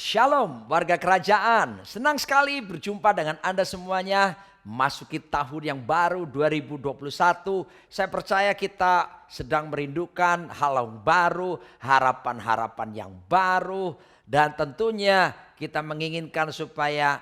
Shalom warga kerajaan, senang sekali berjumpa dengan Anda semuanya. Masuki tahun yang baru 2021. Saya percaya kita sedang merindukan hal yang baru, harapan-harapan yang baru. Dan tentunya kita menginginkan supaya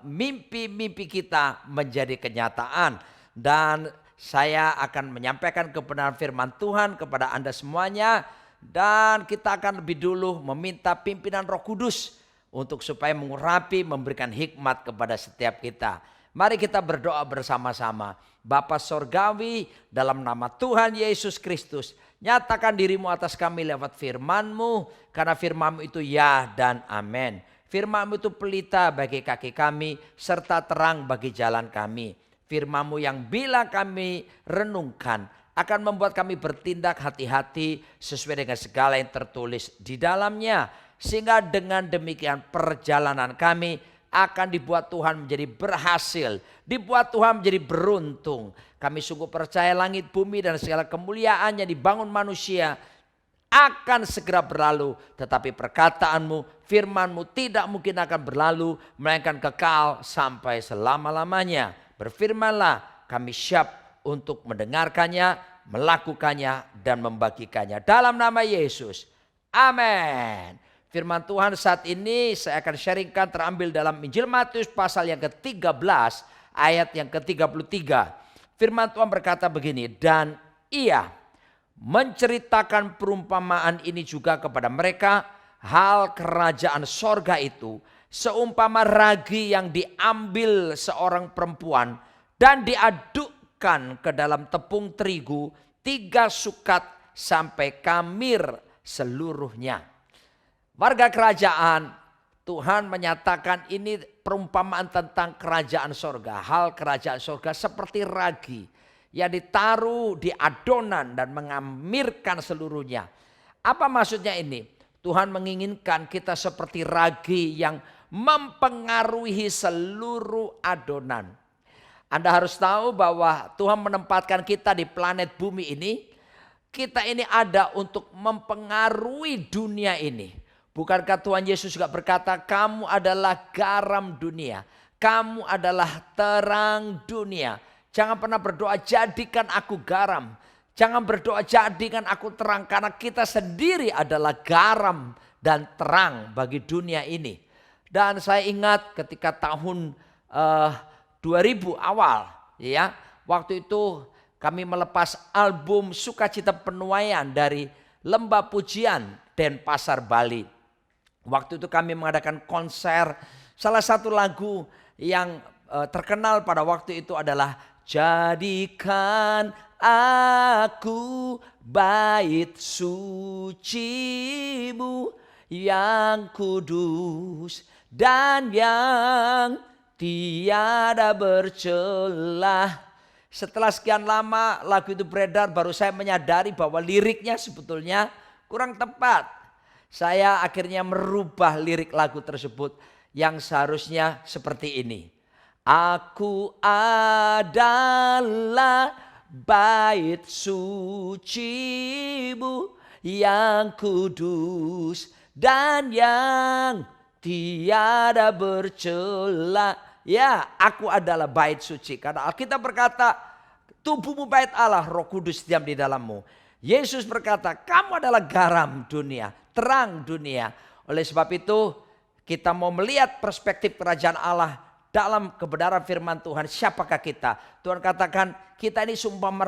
mimpi-mimpi kita menjadi kenyataan. Dan saya akan menyampaikan kebenaran firman Tuhan kepada Anda semuanya. Dan kita akan lebih dulu meminta pimpinan Roh Kudus untuk supaya mengurapi, memberikan hikmat kepada setiap kita. Mari kita berdoa bersama-sama. Bapa Sorgawi, dalam nama Tuhan Yesus Kristus, nyatakan dirimu atas kami lewat firman-Mu, karena firman-Mu itu ya dan amin. Firman-Mu itu pelita bagi kaki kami, serta terang bagi jalan kami. Firman-Mu yang bila kami renungkan, akan membuat kami bertindak hati-hati sesuai dengan segala yang tertulis di dalamnya. Sehingga dengan demikian perjalanan kami akan dibuat Tuhan menjadi berhasil, dibuat Tuhan menjadi beruntung. Kami sungguh percaya langit, bumi dan segala kemuliaannya dibangun manusia akan segera berlalu. Tetapi perkataanmu, firmanmu tidak mungkin akan berlalu, melainkan kekal sampai selama-lamanya. Berfirmanlah, kami siap untuk mendengarkannya, melakukannya dan membagikannya. Dalam nama Yesus, amin. Firman Tuhan saat ini saya akan sharingkan terambil dalam Injil Matius pasal yang ke-13 ayat yang ke-33. Firman Tuhan berkata begini, dan ia menceritakan perumpamaan ini juga kepada mereka, hal kerajaan sorga itu seumpama ragi yang diambil seorang perempuan dan diadukkan ke dalam tepung terigu 3 sukat sampai kamir seluruhnya. Warga kerajaan, Tuhan menyatakan ini perumpamaan tentang kerajaan sorga. Hal kerajaan sorga seperti ragi yang ditaruh di adonan dan mengamirkan seluruhnya. Apa maksudnya ini? Tuhan menginginkan kita seperti ragi yang mempengaruhi seluruh adonan. Anda harus tahu bahwa Tuhan menempatkan kita di planet bumi ini. Kita ini ada untuk mempengaruhi dunia ini. Bukankah Tuhan Yesus juga berkata, kamu adalah garam dunia, kamu adalah terang dunia. Jangan pernah berdoa jadikan aku garam, jangan berdoa jadikan aku terang, karena kita sendiri adalah garam dan terang bagi dunia ini. Dan saya ingat ketika tahun 2000 awal, ya, waktu itu kami melepas album Sukacita Penuaian dari Lembah Pujian Denpasar, Bali. Waktu itu kami mengadakan konser. Salah satu lagu yang terkenal pada waktu itu adalah jadikan aku bait suci-Mu yang kudus dan yang tiada bercelah. Setelah sekian lama lagu itu beredar, baru saya menyadari bahwa liriknya sebetulnya kurang tepat. Saya akhirnya merubah lirik lagu tersebut yang seharusnya seperti ini. Aku adalah bait suci-Mu yang kudus dan yang tiada bercela. Ya, aku adalah bait suci. Karena Alkitab berkata, tubuhmu bait Allah, Roh Kudus diam di dalammu. Yesus berkata, kamu adalah garam dunia, terang dunia. Oleh sebab itu kita mau melihat perspektif kerajaan Allah dalam kebenaran firman Tuhan. Siapakah kita? Tuhan katakan kita ini seumpama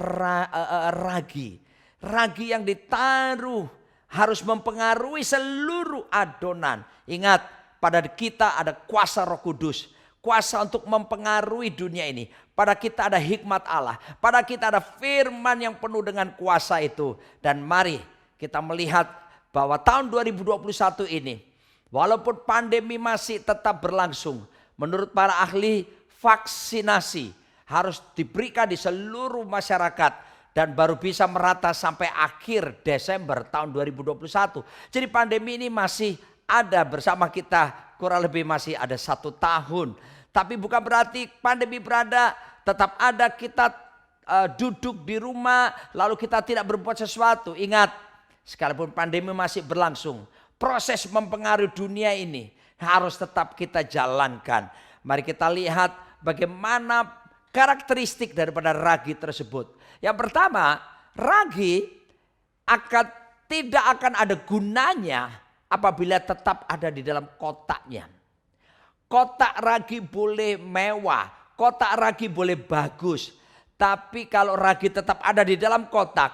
ragi. Ragi yang ditaruh harus mempengaruhi seluruh adonan. Ingat, pada kita ada kuasa Roh Kudus. Kuasa untuk mempengaruhi dunia ini. Pada kita ada hikmat Allah. Pada kita ada firman yang penuh dengan kuasa itu. Dan mari kita melihat bahwa tahun 2021 ini, walaupun pandemi masih tetap berlangsung, menurut para ahli vaksinasi harus diberikan di seluruh masyarakat dan baru bisa merata sampai akhir Desember tahun 2021. Jadi pandemi ini masih ada bersama kita, kurang lebih masih ada 1 tahun. Tapi bukan berarti pandemi berada, tetap ada kita duduk di rumah lalu kita tidak berbuat sesuatu. Ingat, sekalipun pandemi masih berlangsung, proses mempengaruhi dunia ini harus tetap kita jalankan. Mari kita lihat bagaimana karakteristik daripada ragi tersebut. Yang pertama, ragi tidak akan ada gunanya apabila tetap ada di dalam kotaknya. Kotak ragi boleh mewah, kotak ragi boleh bagus. Tapi kalau ragi tetap ada di dalam kotak,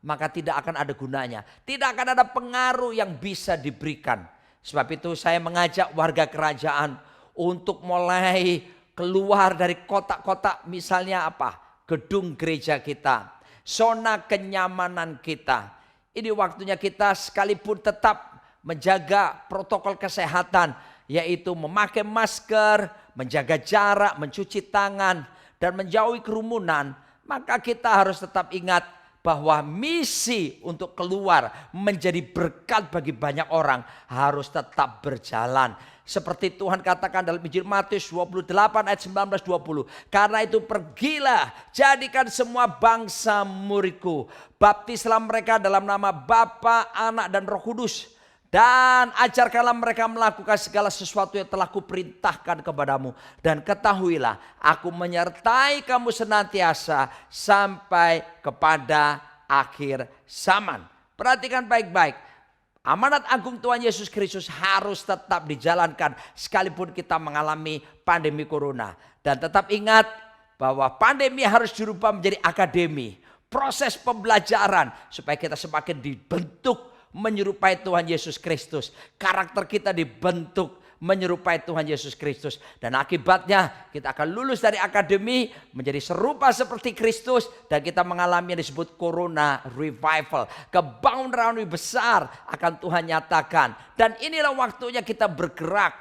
maka tidak akan ada gunanya. Tidak akan ada pengaruh yang bisa diberikan. Sebab itu saya mengajak warga kerajaan untuk mulai keluar dari kotak-kotak, misalnya apa? Gedung gereja kita, zona kenyamanan kita. Ini waktunya kita sekalipun tetap menjaga protokol kesehatan, yaitu memakai masker, menjaga jarak, mencuci tangan, dan menjauhi kerumunan. Maka kita harus tetap ingat bahwa misi untuk keluar menjadi berkat bagi banyak orang harus tetap berjalan. Seperti Tuhan katakan dalam Injil Matius 28 ayat 19-20. Karena itu pergilah, jadikan semua bangsa muridku. Baptislah mereka dalam nama Bapa, Anak, dan Roh Kudus. Dan ajarkanlah mereka melakukan segala sesuatu yang telah kuperintahkan kepadamu. Dan ketahuilah, aku menyertai kamu senantiasa sampai kepada akhir zaman. Perhatikan baik-baik. Amanat agung Tuhan Yesus Kristus harus tetap dijalankan sekalipun kita mengalami pandemi corona. Dan tetap ingat bahwa pandemi harus dirubah menjadi akademi. Proses pembelajaran supaya kita semakin dibentuk menyerupai Tuhan Yesus Kristus. Karakter kita dibentuk menyerupai Tuhan Yesus Kristus. Dan akibatnya kita akan lulus dari akademi menjadi serupa seperti Kristus. Dan kita mengalami yang disebut Corona Revival. Kebangunan besar akan Tuhan nyatakan. Dan inilah waktunya kita bergerak.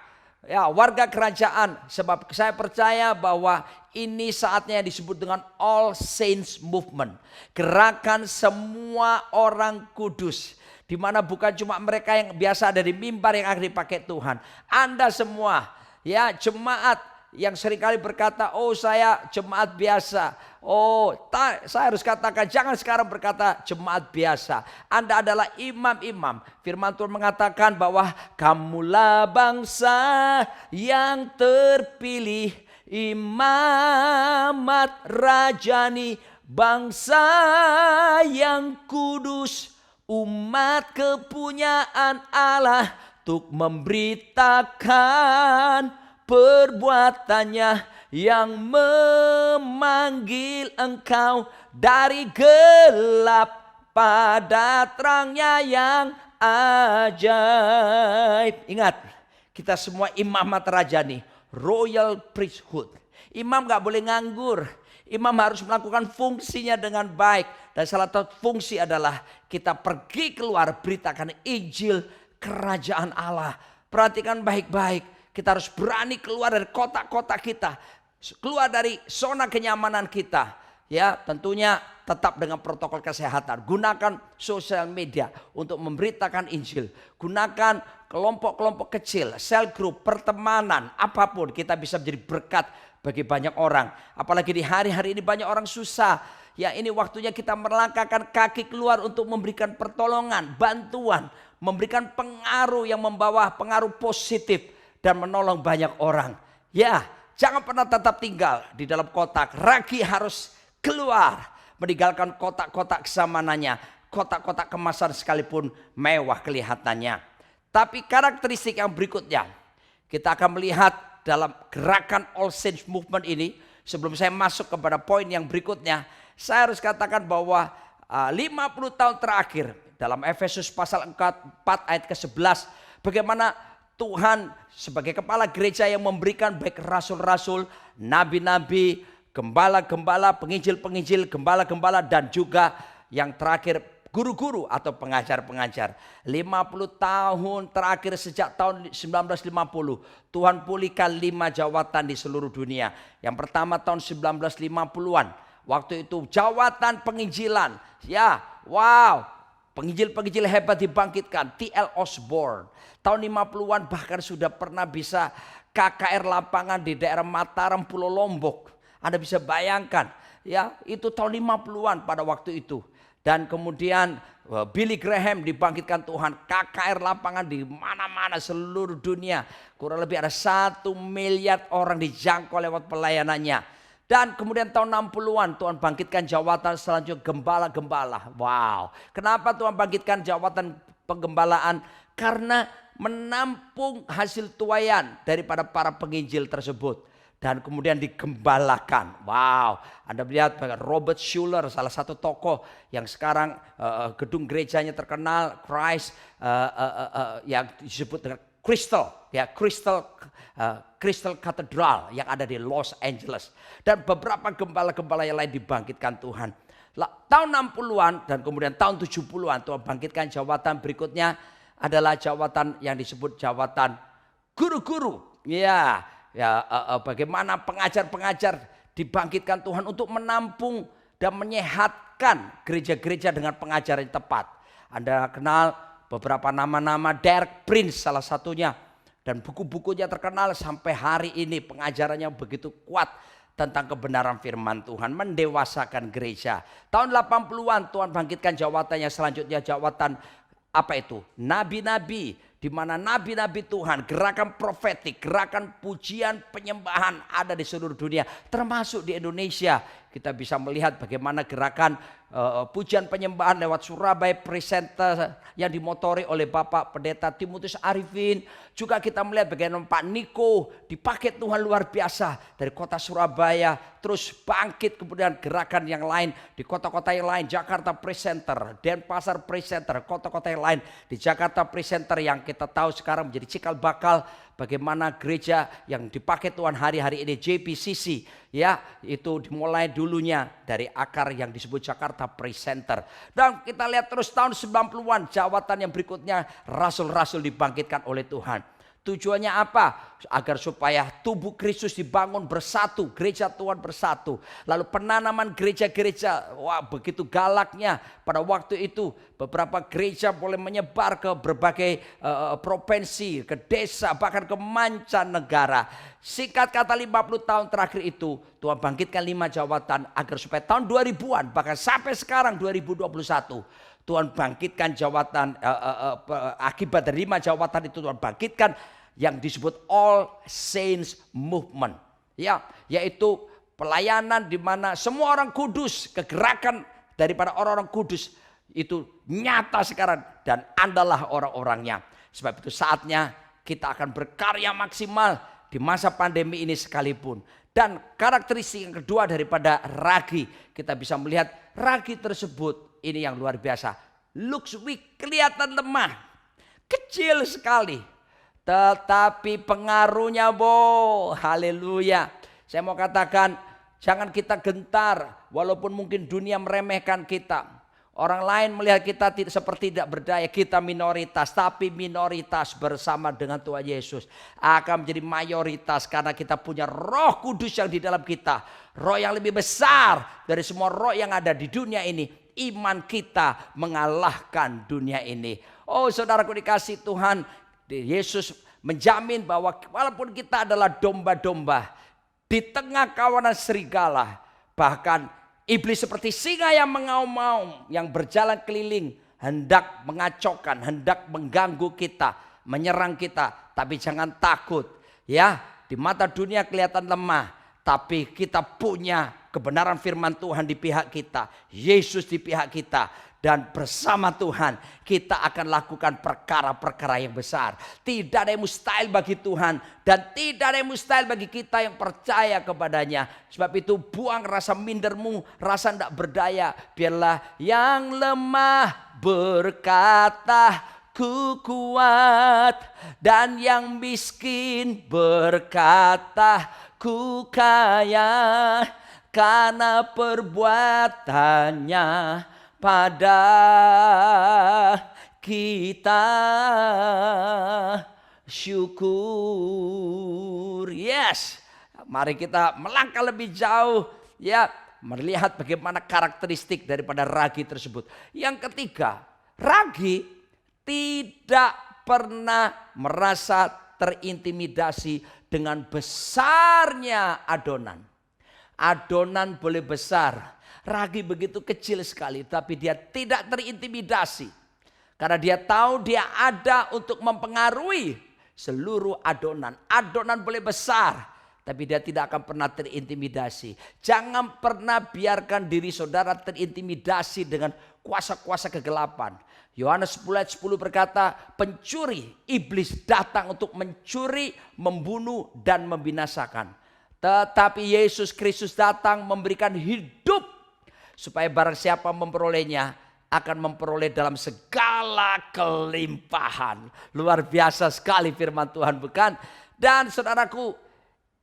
Ya, warga kerajaan, sebab saya percaya bahwa ini saatnya yang disebut dengan All Saints Movement. Gerakan semua orang kudus. Di mana bukan cuma mereka yang biasa ada di mimbar yang akan dipakai Tuhan. Anda semua, ya jemaat yang seringkali berkata, oh saya jemaat biasa. Saya harus katakan, jangan sekarang berkata jemaat biasa. Anda adalah imam-imam. Firman Tuhan mengatakan bahwa kamulah bangsa yang terpilih, imamat rajani, bangsa yang kudus, umat kepunyaan Allah, untuk memberitakan perbuatannya yang memanggil engkau dari gelap pada terangnya yang ajaib. Ingat, kita semua imamat rajani, royal priesthood. Imam gak boleh nganggur. Imam harus melakukan fungsinya dengan baik. Dan salah satu fungsi adalah kita pergi keluar beritakan Injil kerajaan Allah. Perhatikan baik-baik. Kita harus berani keluar dari kotak-kotak kita. Keluar dari zona kenyamanan kita. Ya, tentunya tetap dengan protokol kesehatan. Gunakan sosial media untuk memberitakan Injil. Gunakan kelompok-kelompok kecil, cell group, pertemanan, apapun. Kita bisa menjadi berkat bagi banyak orang. Apalagi di hari-hari ini banyak orang susah. Ya, ini waktunya kita melangkahkan kaki keluar untuk memberikan pertolongan, bantuan, memberikan pengaruh yang membawa pengaruh positif dan menolong banyak orang. Ya, jangan pernah tetap tinggal di dalam kotak. Ragi harus keluar, meninggalkan kotak-kotak kesamanannya, kotak-kotak kemasan sekalipun mewah kelihatannya. Tapi karakteristik yang berikutnya, kita akan melihat dalam gerakan All Saints Movement ini. Sebelum saya masuk kepada poin yang berikutnya, saya harus katakan bahwa 50 tahun terakhir dalam Efesus pasal 4 ayat ke-11, bagaimana Tuhan sebagai kepala gereja yang memberikan baik rasul-rasul, nabi-nabi, gembala-gembala, penginjil-penginjil, gembala-gembala, dan juga yang terakhir guru-guru atau pengajar-pengajar. 50 tahun terakhir sejak tahun 1950, Tuhan pulihkan 5 jawatan di seluruh dunia. Yang pertama tahun 1950-an. Waktu itu jawatan penginjilan. Ya, wow. Penginjil-penginjil hebat dibangkitkan. T.L. Osborne. Tahun 50-an bahkan sudah pernah bisa KKR lapangan di daerah Mataram, Pulau Lombok. Anda bisa bayangkan. Ya, itu tahun 50-an pada waktu itu. Dan kemudian Billy Graham dibangkitkan Tuhan, KKR lapangan di mana-mana seluruh dunia. Kurang lebih ada 1 miliar orang dijangkau lewat pelayanannya. Dan kemudian tahun 60-an Tuhan bangkitkan jawatan selanjutnya gembala-gembala. Wow, kenapa Tuhan bangkitkan jawatan penggembalaan? Karena menampung hasil tuaian daripada para penginjil tersebut. Dan kemudian digembalakan. Wow, Anda melihat Robert Schuller, salah satu tokoh yang sekarang gedung gerejanya terkenal, Christ, yang disebut dengan Crystal, ya Crystal Cathedral yang ada di Los Angeles. Dan beberapa gembala-gembala yang lain dibangkitkan Tuhan. Tahun 60-an dan kemudian tahun 70-an Tuhan bangkitkan jawatan berikutnya adalah jawatan yang disebut jawatan guru-guru. Bagaimana pengajar-pengajar dibangkitkan Tuhan untuk menampung dan menyehatkan gereja-gereja dengan pengajaran yang tepat. Anda kenal beberapa nama-nama, Derek Prince salah satunya. Dan buku-bukunya terkenal sampai hari ini, pengajarannya begitu kuat tentang kebenaran firman Tuhan, mendewasakan gereja. Tahun 80-an Tuhan bangkitkan jawatannya selanjutnya, jawatan apa itu? Nabi-nabi. Di mana nabi-nabi Tuhan, gerakan profetik, gerakan pujian, penyembahan ada di seluruh dunia, termasuk di Indonesia. Kita bisa melihat bagaimana gerakan pujian penyembahan lewat Surabaya Presenter yang dimotori oleh Bapak Pendeta Timotius Arifin. Juga kita melihat bagaimana Pak Niko dipakai Tuhan luar biasa dari kota Surabaya. Terus bangkit kemudian gerakan yang lain di kota-kota yang lain. Jakarta Presenter, Denpasar Presenter, kota-kota yang lain. Di Jakarta Presenter yang kita tahu sekarang menjadi cikal bakal bagaimana gereja yang dipakai Tuhan hari-hari ini, JPCC, ya, itu dimulai dulunya dari akar yang disebut Jakarta Presenter. Dan kita lihat terus tahun 90-an jawatan yang berikutnya, rasul-rasul dibangkitkan oleh Tuhan. Tujuannya apa? Agar supaya tubuh Kristus dibangun bersatu, gereja Tuhan bersatu. Lalu penanaman gereja-gereja, wah begitu galaknya pada waktu itu. Beberapa gereja boleh menyebar ke berbagai provinsi, ke desa, bahkan ke mancanegara. Singkat kata 50 tahun terakhir itu Tuhan bangkitkan 5 jawatan agar supaya tahun 2000-an bahkan sampai sekarang 2021 Tuhan bangkitkan jawatan akibat dari 5 jawatan itu Tuhan bangkitkan yang disebut All Saints Movement, ya, yaitu pelayanan di mana semua orang kudus, kegerakan daripada orang-orang kudus itu nyata sekarang dan Andalah orang-orangnya. Sebab itu saatnya kita akan berkarya maksimal di masa pandemi ini sekalipun. Dan karakteristik yang kedua daripada ragi, kita bisa melihat ragi tersebut ini yang luar biasa. Looks weak, kelihatan lemah, kecil sekali. Tetapi pengaruhnya haleluya. Saya mau katakan jangan kita gentar walaupun mungkin dunia meremehkan kita. Orang lain melihat kita seperti tidak berdaya, kita minoritas. Tapi minoritas bersama dengan Tuhan Yesus akan menjadi mayoritas karena kita punya Roh Kudus yang di dalam kita. Roh yang lebih besar dari semua roh yang ada di dunia ini. Iman kita mengalahkan dunia ini. Oh saudaraku dikasih Tuhan, Yesus menjamin bahwa walaupun kita adalah domba-domba di tengah kawanan serigala, bahkan iblis seperti singa yang mengaum-ngaum, yang berjalan keliling, hendak mengacaukan, hendak mengganggu kita, menyerang kita. Tapi jangan takut, ya, di mata dunia kelihatan lemah, tapi kita punya kebenaran firman Tuhan di pihak kita, Yesus di pihak kita. Dan bersama Tuhan kita akan lakukan perkara-perkara yang besar. Tidak ada yang mustahil bagi Tuhan. Dan tidak ada yang mustahil bagi kita yang percaya kepadanya. Sebab itu buang rasa mindermu, rasa tidak berdaya. Biarlah yang lemah berkata ku kuat. Dan yang miskin berkata ku kaya. Karena perbuatannya pada kita syukur. Yes, mari kita melangkah lebih jauh, ya, melihat bagaimana karakteristik daripada ragi tersebut. Yang ketiga, ragi tidak pernah merasa terintimidasi dengan besarnya adonan. Adonan boleh besar, Ragi begitu kecil sekali, tapi dia tidak terintimidasi. Karena dia tahu dia ada untuk mempengaruhi seluruh adonan. Adonan boleh besar, tapi dia tidak akan pernah terintimidasi. Jangan pernah biarkan diri saudara terintimidasi dengan kuasa-kuasa kegelapan. Yohanes 10 ayat 10 berkata, pencuri, iblis datang untuk mencuri, membunuh, dan membinasakan. Tetapi Yesus Kristus datang memberikan hidup, supaya barang siapa memperolehnya akan memperoleh dalam segala kelimpahan. Luar biasa sekali firman Tuhan, bukan? Dan saudaraku,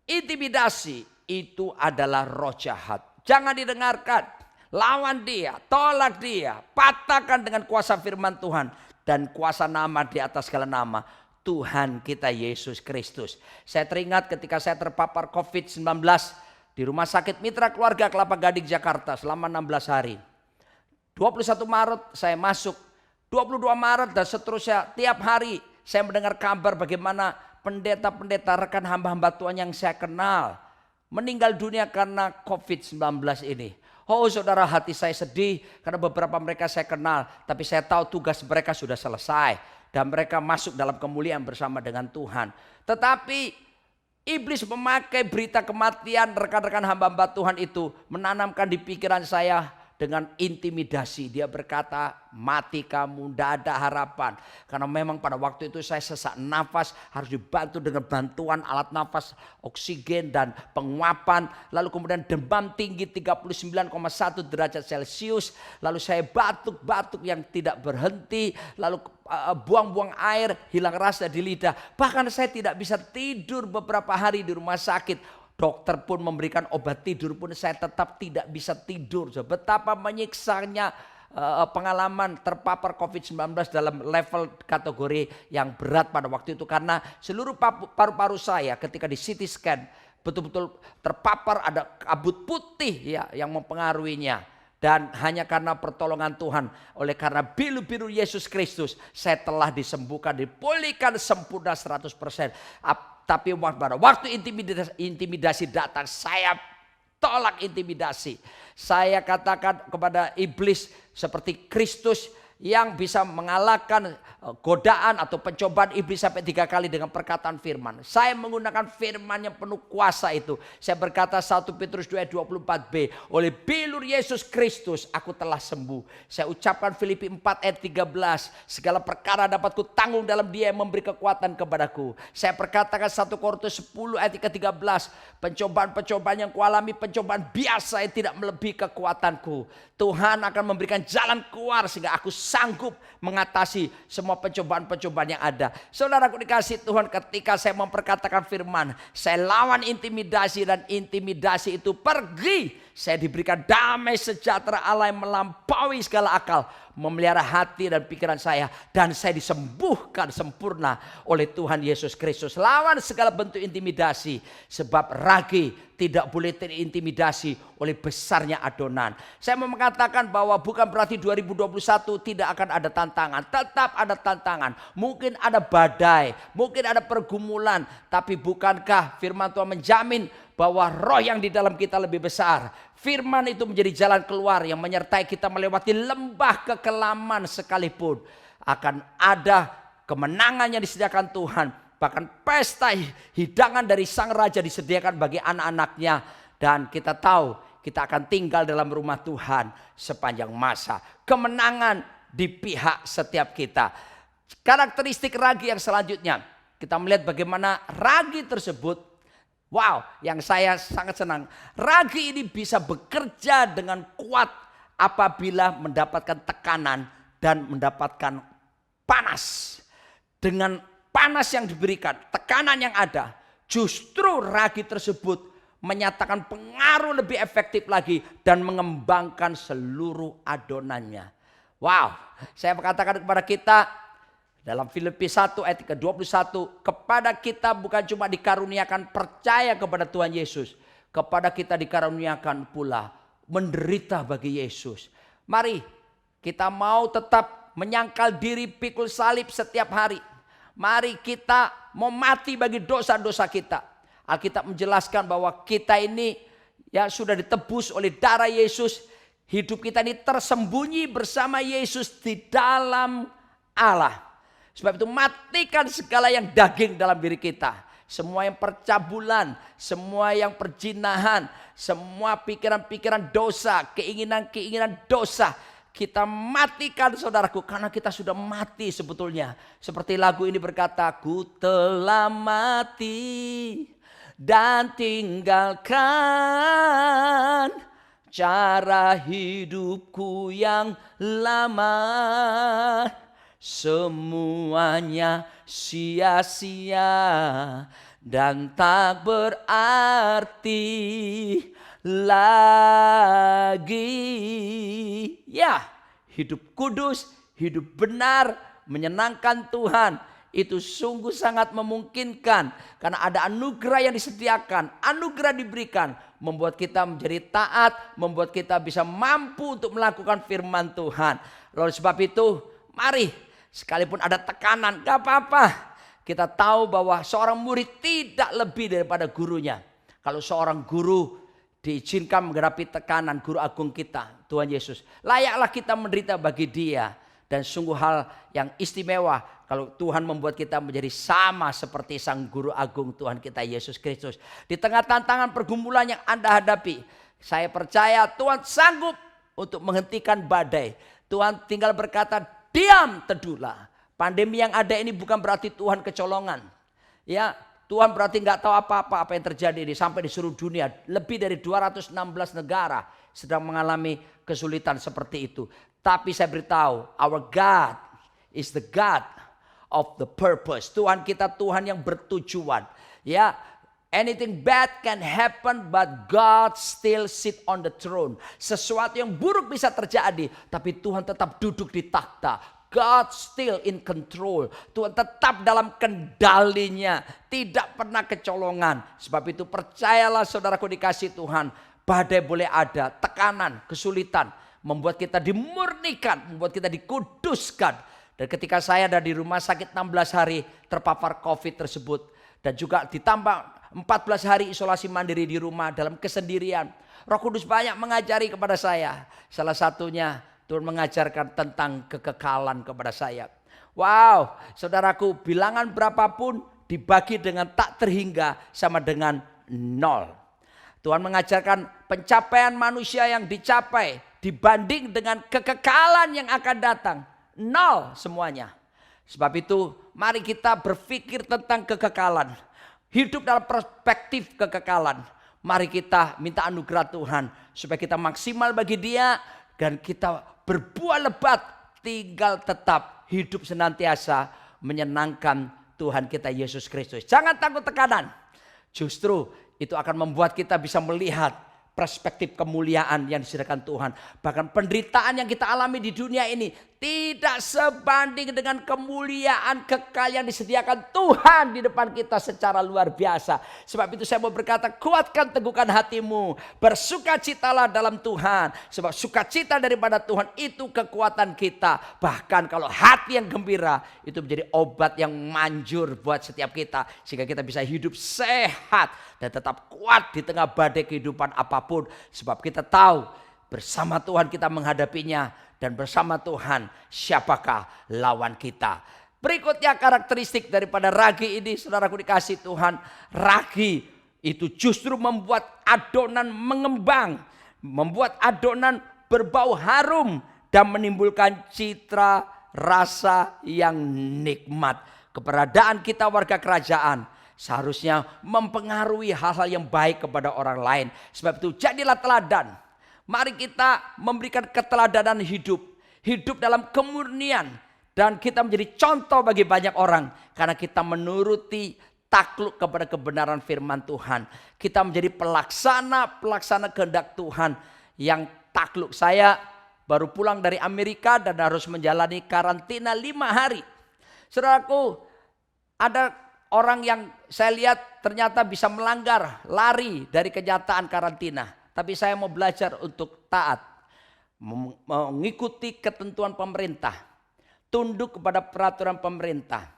intimidasi itu adalah roh jahat. Jangan didengarkan. Lawan dia, tolak dia, patahkan dengan kuasa firman Tuhan dan kuasa nama di atas segala nama, Tuhan kita Yesus Kristus. Saya teringat ketika saya terpapar COVID-19 di Rumah Sakit Mitra Keluarga Kelapa Gading Jakarta selama 16 hari. 21 Maret saya masuk, 22 Maret dan seterusnya, tiap hari saya mendengar kabar bagaimana pendeta-pendeta rekan hamba-hamba Tuhan yang saya kenal meninggal dunia karena COVID-19 ini. Oh saudara, hati saya sedih karena beberapa mereka saya kenal, tapi saya tahu tugas mereka sudah selesai dan mereka masuk dalam kemuliaan bersama dengan Tuhan. Tetapi iblis memakai berita kematian rekan-rekan hamba-hamba Tuhan itu, menanamkan di pikiran saya dengan intimidasi. Dia berkata, mati kamu, tidak ada harapan. Karena memang pada waktu itu saya sesak nafas, harus dibantu dengan bantuan alat nafas, oksigen dan penguapan. Lalu kemudian demam tinggi 39,1 derajat Celcius. Lalu saya batuk-batuk yang tidak berhenti. Lalu buang-buang air, hilang rasa di lidah. Bahkan saya tidak bisa tidur beberapa hari di rumah sakit. Dokter pun memberikan obat tidur pun saya tetap tidak bisa tidur. Betapa menyiksanya pengalaman terpapar COVID-19 dalam level kategori yang berat pada waktu itu. Karena seluruh paru-paru saya ketika di CT scan betul-betul terpapar, ada kabut putih ya yang mempengaruhinya. Dan hanya karena pertolongan Tuhan, oleh karena biru-biru Yesus Kristus, saya telah disembuhkan, dipulihkan sempurna 100%. Tapi pada waktu intimidasi datang, saya tolak intimidasi. Saya katakan kepada iblis seperti Kristus yang bisa mengalahkan godaan atau pencobaan iblis sampai 3 kali dengan perkataan firman. Saya menggunakan firman yang penuh kuasa itu. Saya berkata 1 Petrus 2:24b, oleh bilur Yesus Kristus aku telah sembuh. Saya ucapkan Filipi 4 ayat 13, segala perkara dapat ku tanggung dalam Dia yang memberi kekuatan kepadaku. Saya perkatakan 1 Korintus 10 ayat 13, pencobaan-pencobaan yang kualami pencobaan biasa yang tidak melebihi kekuatanku. Tuhan akan memberikan jalan keluar sehingga aku sanggup mengatasi semua pencobaan-pencobaan yang ada. Saudaraku dikasih Tuhan, ketika saya memperkatakan firman, saya lawan intimidasi dan intimidasi itu pergi. Saya diberikan damai sejahtera Allah yang melampaui segala akal, memelihara hati dan pikiran saya, dan saya disembuhkan sempurna oleh Tuhan Yesus Kristus. Lawan segala bentuk intimidasi, sebab ragi tidak boleh terintimidasi oleh besarnya adonan. Saya mau mengatakan bahwa bukan berarti 2021 tidak akan ada tantangan. Tetap ada tantangan. Mungkin ada badai, mungkin ada pergumulan. Tapi bukankah firman Tuhan menjamin bahwa roh yang di dalam kita lebih besar. Firman itu menjadi jalan keluar yang menyertai kita melewati lembah kekelaman sekalipun. Akan ada kemenangan yang disediakan Tuhan. Bahkan pesta hidangan dari sang raja disediakan bagi anak-anaknya. Dan kita tahu kita akan tinggal dalam rumah Tuhan sepanjang masa. Kemenangan di pihak setiap kita. Karakteristik ragi yang selanjutnya, kita melihat bagaimana ragi tersebut, wow, yang saya sangat senang. Ragi ini bisa bekerja dengan kuat apabila mendapatkan tekanan dan mendapatkan panas. Dengan panas yang diberikan, tekanan yang ada, justru ragi tersebut menyatakan pengaruh lebih efektif lagi dan mengembangkan seluruh adonannya. Wow, saya mengatakan kepada kita dalam Filipi 1 ayat ke-21, kepada kita bukan cuma dikaruniakan percaya kepada Tuhan Yesus, kepada kita dikaruniakan pula menderita bagi Yesus. Mari kita mau tetap menyangkal diri, pikul salib setiap hari. Mari kita mau mati bagi dosa-dosa kita. Alkitab menjelaskan bahwa kita ini ya sudah ditebus oleh darah Yesus. Hidup kita ini tersembunyi bersama Yesus di dalam Allah. Sebab itu matikan segala yang daging dalam diri kita. Semua yang percabulan, semua yang perjinahan, semua pikiran-pikiran dosa, keinginan-keinginan dosa. Kita matikan saudaraku, karena kita sudah mati sebetulnya. Seperti lagu ini berkata, ku telah mati dan tinggalkan cara hidupku yang lama. Semuanya sia-sia dan tak berarti lagi. Ya, hidup kudus, hidup benar, menyenangkan Tuhan. Itu sungguh sangat memungkinkan. Karena ada anugerah yang disediakan. Anugerah diberikan. Membuat kita menjadi taat. Membuat kita bisa mampu untuk melakukan firman Tuhan. Lalu sebab itu, mari. Sekalipun ada tekanan, gak apa-apa. Kita tahu bahwa seorang murid tidak lebih daripada gurunya. Kalau seorang guru diizinkan menghadapi tekanan, guru agung kita, Tuhan Yesus, layaklah kita menderita bagi dia. Dan sungguh hal yang istimewa kalau Tuhan membuat kita menjadi sama seperti sang guru agung Tuhan kita Yesus Kristus. Di tengah tantangan pergumulan yang Anda hadapi, saya percaya Tuhan sanggup untuk menghentikan badai. Tuhan tinggal berkata, diam, teduhlah. Pandemi yang ada ini bukan berarti Tuhan kecolongan. Ya, Tuhan berarti nggak tahu apa-apa yang terjadi ini sampai di seluruh dunia. Lebih dari 216 negara sedang mengalami kesulitan seperti itu. Tapi saya beritahu, our God is the God of the purpose. Tuhan kita Tuhan yang bertujuan. Ya, anything bad can happen, but God still sit on the throne. Sesuatu yang buruk bisa terjadi, tapi Tuhan tetap duduk di takhta. God still in control. Tuhan tetap dalam kendalinya. Tidak pernah kecolongan. Sebab itu percayalah saudaraku dikasih Tuhan. Badai boleh ada, tekanan, kesulitan. Membuat kita dimurnikan, membuat kita dikuduskan. Dan ketika saya ada di rumah sakit 16 hari terpapar COVID tersebut. Dan juga ditambah 14 hari isolasi mandiri di rumah dalam kesendirian. Roh Kudus banyak mengajari kepada saya. Salah satunya Tuhan mengajarkan tentang kekekalan kepada saya. Wow, saudaraku, bilangan berapapun dibagi dengan tak terhingga sama dengan 0. Tuhan mengajarkan pencapaian manusia yang dicapai dibanding dengan kekekalan yang akan datang. 0 semuanya. Sebab itu mari kita berpikir tentang kekekalan. Hidup dalam perspektif kekekalan. Mari kita minta anugerah Tuhan supaya kita maksimal bagi Dia. Dan kita berbuah lebat, tinggal tetap hidup senantiasa menyenangkan Tuhan kita Yesus Kristus. Jangan takut tekanan. Justru itu akan membuat kita bisa melihat perspektif kemuliaan yang disediakan Tuhan. Bahkan penderitaan yang kita alami di dunia ini tidak sebanding dengan kemuliaan kekal yang disediakan Tuhan di depan kita secara luar biasa. Sebab itu saya mau berkata, kuatkan teguhkan hatimu. Bersukacitalah dalam Tuhan. Sebab sukacita daripada Tuhan itu kekuatan kita. Bahkan kalau hati yang gembira itu menjadi obat yang manjur buat setiap kita. Sehingga kita bisa hidup sehat dan tetap kuat di tengah badai kehidupan apapun. Sebab kita tahu bersama Tuhan kita menghadapinya. Dan bersama Tuhan siapakah lawan kita. Berikutnya karakteristik daripada ragi ini, saudaraku dikasih Tuhan. Ragi itu justru membuat adonan mengembang. Membuat adonan berbau harum. Dan menimbulkan citra rasa yang nikmat. Keberadaan kita warga kerajaan seharusnya mempengaruhi hal-hal yang baik kepada orang lain. Sebab itu jadilah teladan. Mari kita memberikan keteladanan hidup. Hidup dalam kemurnian. Dan kita menjadi contoh bagi banyak orang. Karena kita menuruti takluk kepada kebenaran firman Tuhan. Kita menjadi pelaksana kehendak Tuhan yang takluk. Saya baru pulang dari Amerika dan harus menjalani karantina 5 hari. Saudaraku, ada orang yang saya lihat ternyata bisa melanggar, lari dari kenyataan karantina. Tapi saya mau belajar untuk taat, mengikuti ketentuan pemerintah, tunduk kepada peraturan pemerintah.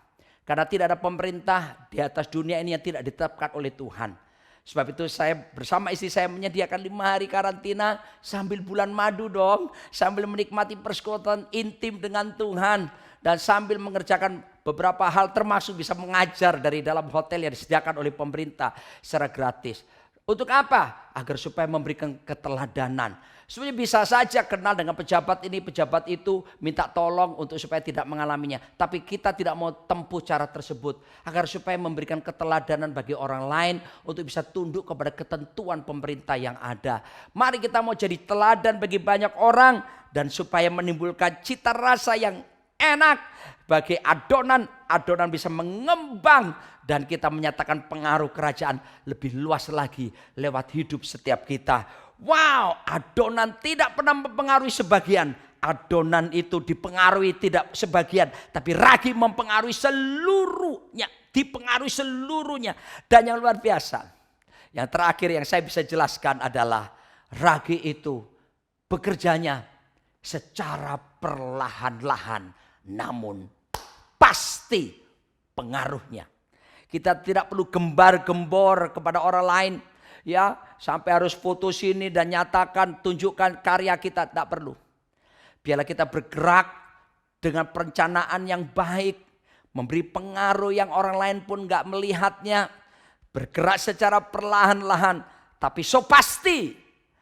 Karena tidak ada pemerintah di atas dunia ini yang tidak ditetapkan oleh Tuhan. Sebab itu saya bersama istri saya menyediakan 5 hari karantina sambil bulan madu dong. Sambil menikmati persekutuan intim dengan Tuhan. Dan sambil mengerjakan beberapa hal termasuk bisa mengajar dari dalam hotel yang disediakan oleh pemerintah secara gratis. Untuk apa? Agar supaya memberikan keteladanan. Sebenarnya bisa saja kenal dengan pejabat ini, pejabat itu, minta tolong untuk supaya tidak mengalaminya. Tapi kita tidak mau tempuh cara tersebut. Agar supaya memberikan keteladanan bagi orang lain untuk bisa tunduk kepada ketentuan pemerintah yang ada. Mari kita mau jadi teladan bagi banyak orang. Dan supaya menimbulkan cita rasa yang enak bagi adonan bisa mengembang. Dan kita menyatakan pengaruh kerajaan lebih luas lagi lewat hidup setiap kita. Wow, adonan tidak pernah mempengaruhi sebagian. Adonan itu dipengaruhi tidak sebagian. Tapi ragi mempengaruhi seluruhnya. Dipengaruhi seluruhnya. Dan yang luar biasa. Yang terakhir yang saya bisa jelaskan adalah ragi itu bekerjanya secara perlahan-lahan. Namun pasti pengaruhnya. Kita tidak perlu gembar-gembor kepada orang lain. Ya, sampai harus foto sini dan nyatakan, tunjukkan karya kita, tidak perlu. Biarlah kita bergerak dengan perencanaan yang baik, memberi pengaruh yang orang lain pun nggak melihatnya, bergerak secara perlahan-lahan, tapi so pasti,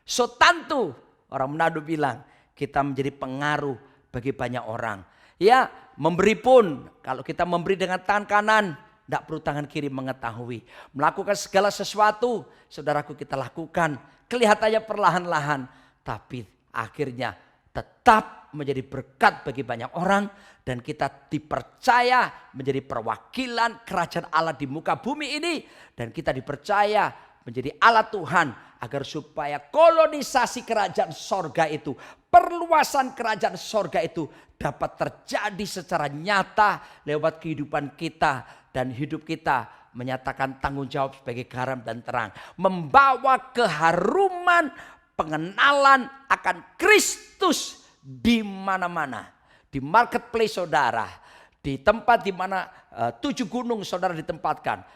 so tantu, orang Manado bilang kita menjadi pengaruh bagi banyak orang. Ya, memberi pun, kalau kita memberi dengan tangan kanan, tidak perlu tangan kiri mengetahui. Melakukan segala sesuatu, saudaraku, kita lakukan. Kelihatannya perlahan-lahan. Tapi akhirnya tetap menjadi berkat bagi banyak orang. Dan kita dipercaya menjadi perwakilan kerajaan Allah di muka bumi ini. Dan kita dipercaya menjadi alat Tuhan. Agar supaya kolonisasi kerajaan sorga itu, perluasan kerajaan sorga itu dapat terjadi secara nyata lewat kehidupan kita. Dan hidup kita menyatakan tanggung jawab sebagai garam dan terang. Membawa keharuman pengenalan akan Kristus di mana-mana. Di marketplace saudara. Di tempat di mana 7 gunung saudara ditempatkan.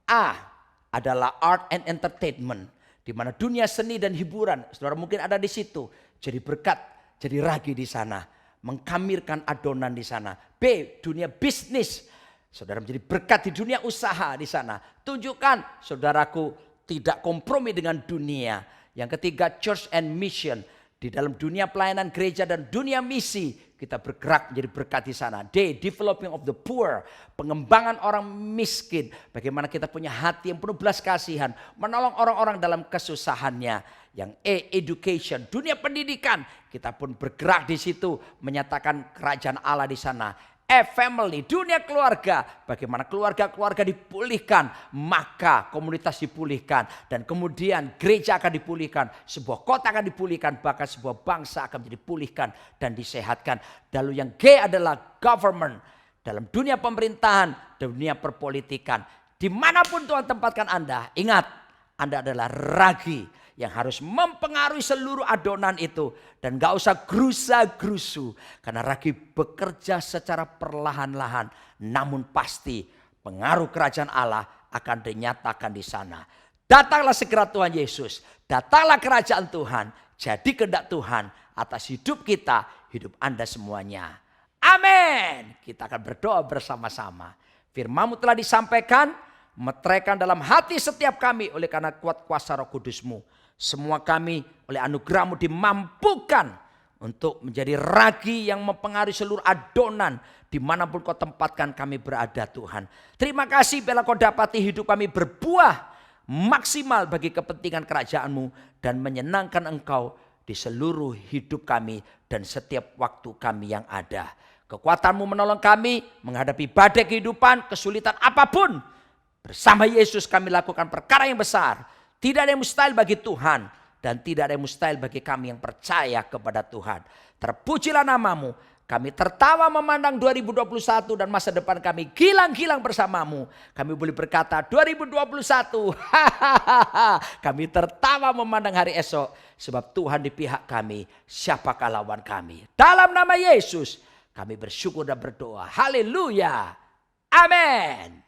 A adalah art and entertainment. Di mana dunia seni dan hiburan. Saudara mungkin ada di situ. Jadi berkat, jadi ragi di sana. Mengkamirkan adonan di sana. B, dunia bisnis. Saudara menjadi berkat di dunia usaha di sana. Tunjukkan saudaraku tidak kompromi dengan dunia. Yang ketiga, church and mission. Di dalam dunia pelayanan gereja dan dunia misi. Kita bergerak menjadi berkat di sana. D, developing of the poor. Pengembangan orang miskin. Bagaimana kita punya hati yang penuh belas kasihan. Menolong orang-orang dalam kesusahannya. Yang E, education. Dunia pendidikan. Kita pun bergerak di situ. Menyatakan kerajaan Allah di sana. Family, dunia keluarga. Bagaimana keluarga-keluarga dipulihkan, maka komunitas dipulihkan. Dan kemudian gereja akan dipulihkan, sebuah kota akan dipulihkan, bahkan sebuah bangsa akan dipulihkan dan disehatkan. Lalu yang G adalah government. Dalam dunia pemerintahan, dunia perpolitikan. Dimanapun Tuhan tempatkan Anda, ingat Anda adalah ragi yang harus mempengaruhi seluruh adonan itu. Dan gak usah gerusa-gerusu. Karena ragi bekerja secara perlahan-lahan. Namun pasti pengaruh kerajaan Allah akan dinyatakan di sana. Datanglah segera Tuhan Yesus. Datanglah kerajaan Tuhan. Jadi kehendak Tuhan atas hidup kita, hidup Anda semuanya. Amin. Kita akan berdoa bersama-sama. Firman-Mu telah disampaikan. Meteraikan dalam hati setiap kami oleh karena kuat kuasa Roh Kudus-Mu. Semua kami oleh anugerah-Mu dimampukan untuk menjadi ragi yang mempengaruhi seluruh adonan dimanapun Kau tempatkan kami berada Tuhan. Terima kasih bila Kau dapati hidup kami berbuah maksimal bagi kepentingan kerajaan-Mu dan menyenangkan Engkau di seluruh hidup kami dan setiap waktu kami yang ada. Kekuatan-Mu menolong kami menghadapi badai kehidupan, kesulitan apapun. Bersama Yesus kami lakukan perkara yang besar. Tidak ada yang mustahil bagi Tuhan. Dan tidak ada yang mustahil bagi kami yang percaya kepada Tuhan. Terpujilah nama-Mu. Kami tertawa memandang 2021 dan masa depan kami gilang-gilang bersama-Mu. Kami boleh berkata 2021. Kami tertawa memandang hari esok. Sebab Tuhan di pihak kami. Siapakah lawan kami? Dalam nama Yesus kami bersyukur dan berdoa. Haleluya. Amin.